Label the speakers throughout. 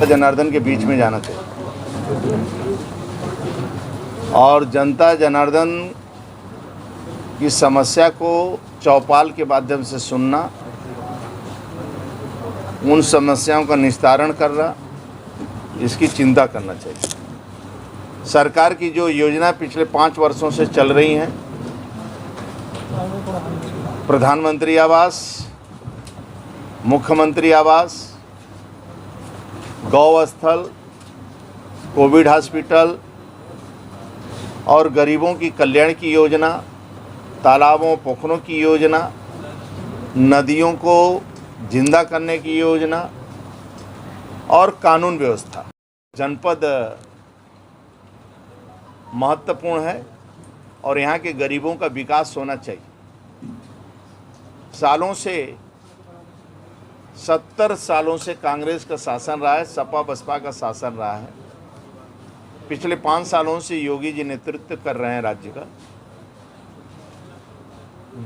Speaker 1: जनार्दन के बीच में जाना चाहिए और जनता जनार्दन की समस्या को चौपाल के माध्यम से सुनना, उन समस्याओं का निस्तारण करना, इसकी चिंता करना चाहिए। सरकार की जो योजना पिछले 5 वर्षों से चल रही हैं, प्रधानमंत्री आवास, मुख्यमंत्री आवास, गौस्थल, कोविड हॉस्पिटल और गरीबों की कल्याण की योजना, तालाबों पोखरों की योजना, नदियों को जिंदा करने की योजना और कानून व्यवस्था। जनपद महत्वपूर्ण है और यहाँ के गरीबों का विकास होना चाहिए। सालों से 70 सालों से कांग्रेस का शासन रहा है, सपा बसपा का शासन रहा है। पिछले 5 सालों से योगी जी नेतृत्व कर रहे हैं राज्य का।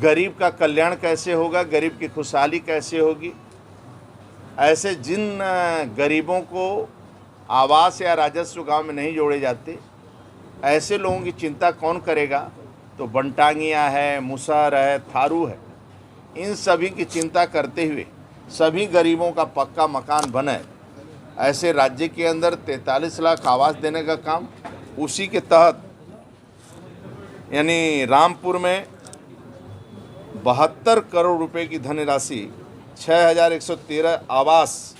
Speaker 1: गरीब का कल्याण कैसे होगा, गरीब की खुशहाली कैसे होगी, ऐसे जिन गरीबों को आवास या राजस्व गांव में नहीं जोड़े जाते, ऐसे लोगों की चिंता कौन करेगा? तो बनटांगिया है, मुसहर है, थारू है, इन सभी की चिंता करते हुए सभी गरीबों का पक्का मकान बने, ऐसे राज्य के अंदर 43 लाख आवास देने का काम, उसी के तहत यानी रामपुर में 72 करोड़ रुपए की धनराशि 6113 आवास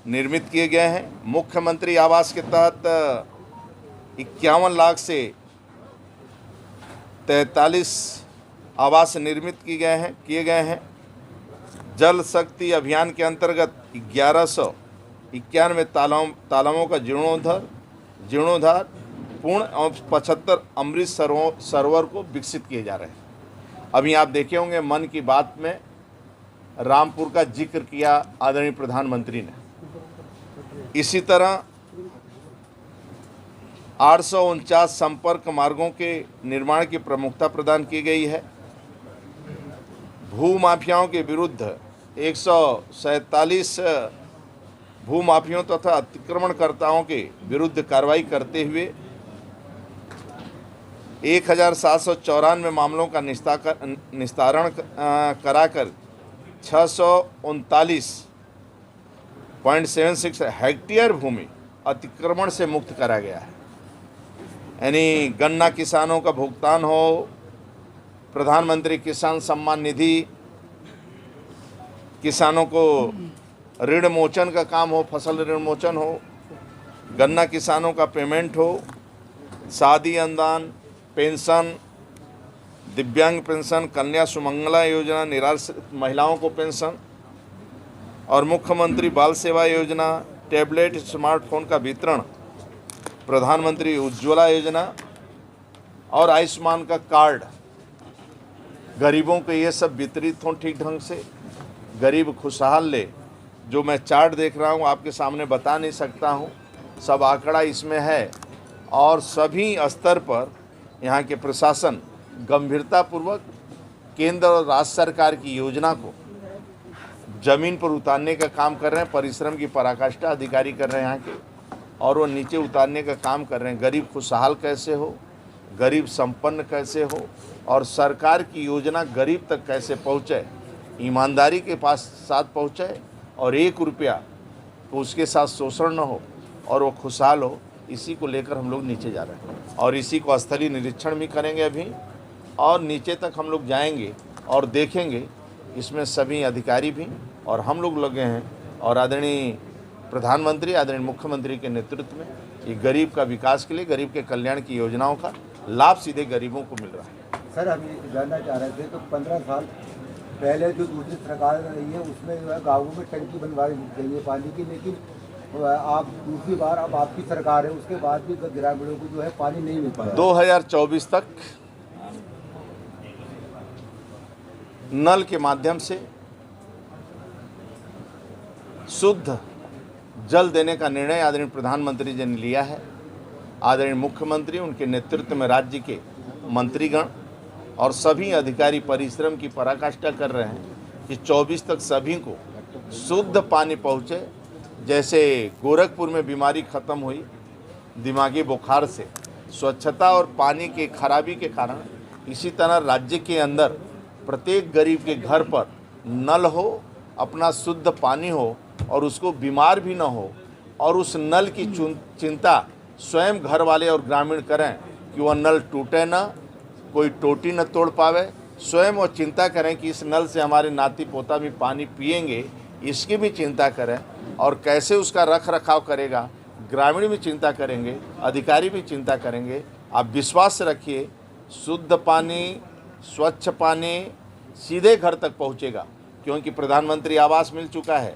Speaker 1: निर्मित किए गए हैं। मुख्यमंत्री आवास के तहत 51 लाख से 43 आवास निर्मित किए गए हैं। जल शक्ति अभियान के अंतर्गत 1191 तालाबों का जीर्णोद्धार पूर्ण और 75 अमृत सरोवर को विकसित किए जा रहे हैं। अभी आप देखे होंगे मन की बात में रामपुर का जिक्र किया आदरणीय प्रधानमंत्री ने। इसी तरह 849 संपर्क मार्गों के निर्माण की प्रमुखता प्रदान की गई है। भूमाफियाओं के विरुद्ध 147 भूमाफियों तथा अतिक्रमणकर्ताओं के विरुद्ध कार्रवाई करते हुए 1794 मामलों का निस्तारण कराकर 639.76 हेक्टेयर भूमि अतिक्रमण से मुक्त करा गया है। यानी गन्ना किसानों का भुगतान हो, प्रधानमंत्री किसान सम्मान निधि, किसानों को ऋण मोचन का काम हो, फसल ऋण मोचन हो, गन्ना किसानों का पेमेंट हो, शादी अनुदान, पेंशन, दिव्यांग पेंशन, कन्या सुमंगला योजना, निराश्रित महिलाओं को पेंशन और मुख्यमंत्री बाल सेवा योजना, टैबलेट स्मार्टफोन का वितरण, प्रधानमंत्री उज्ज्वला योजना और आयुष्मान का कार्ड गरीबों को ये सब वितरित हों ठीक ढंग से, गरीब खुशहाल ले। जो मैं चार्ट देख रहा हूँ आपके सामने बता नहीं सकता हूँ, सब आंकड़ा इसमें है और सभी स्तर पर यहाँ के प्रशासन गंभीरतापूर्वक केंद्र और राज्य सरकार की योजना को ज़मीन पर उतारने का काम कर रहे हैं। परिश्रम की पराकाष्ठा अधिकारी कर रहे हैं यहाँ के, और वो नीचे उतारने का काम कर रहे हैं। गरीब खुशहाल कैसे हो, गरीब संपन्न कैसे हो और सरकार की योजना गरीब तक कैसे पहुँचे, ईमानदारी के साथ पहुँचे और 1 रुपया तो उसके साथ शोषण न हो और वो खुशहाल हो, इसी को लेकर हम लोग नीचे जा रहे हैं और इसी को स्थलीय निरीक्षण भी करेंगे अभी और नीचे तक हम लोग जाएंगे और देखेंगे। इसमें सभी अधिकारी भी और हम लोग लगे हैं और आदरणीय प्रधानमंत्री, आदरणीय मुख्यमंत्री के नेतृत्व में ये गरीब का विकास के लिए, गरीब के कल्याण की योजनाओं का लाभ सीधे गरीबों को मिल रहा है।
Speaker 2: सर, हम ये जानना चाह रहे थे तो 15 साल पहले जो दूसरी सरकार रही है उसमें जो है गाँवों में टंकी बनवाई गई है पानी की, लेकिन आप दूसरी बार अब आपकी सरकार है, उसके बाद भी ग्रामीणों को जो है पानी नहीं मिल पाया।
Speaker 1: 2024 तक नल के माध्यम से शुद्ध जल देने का निर्णय आदरणीय प्रधानमंत्री जी ने लिया है। आदरणीय मुख्यमंत्री, उनके नेतृत्व में राज्य के मंत्रीगण और सभी अधिकारी परिश्रम की पराकाष्ठा कर रहे हैं कि 24 तक सभी को शुद्ध पानी पहुँचे। जैसे गोरखपुर में बीमारी ख़त्म हुई दिमागी बुखार से, स्वच्छता और पानी की खराबी के कारण, इसी तरह राज्य के अंदर प्रत्येक गरीब के घर पर नल हो, अपना शुद्ध पानी हो और उसको बीमार भी ना हो, और उस नल की चिंता स्वयं घर वाले और ग्रामीण करें कि वह नल टूटे ना, कोई टोटी न तोड़ पावे। स्वयं वो चिंता करें कि इस नल से हमारे नाती पोता भी पानी पिएंगे, इसकी भी चिंता करें, और कैसे उसका रख रखाव करेगा ग्रामीण भी चिंता करेंगे, अधिकारी भी चिंता करेंगे। आप विश्वास रखिए, शुद्ध पानी, स्वच्छ पानी सीधे घर तक पहुंचेगा, क्योंकि प्रधानमंत्री आवास मिल चुका है।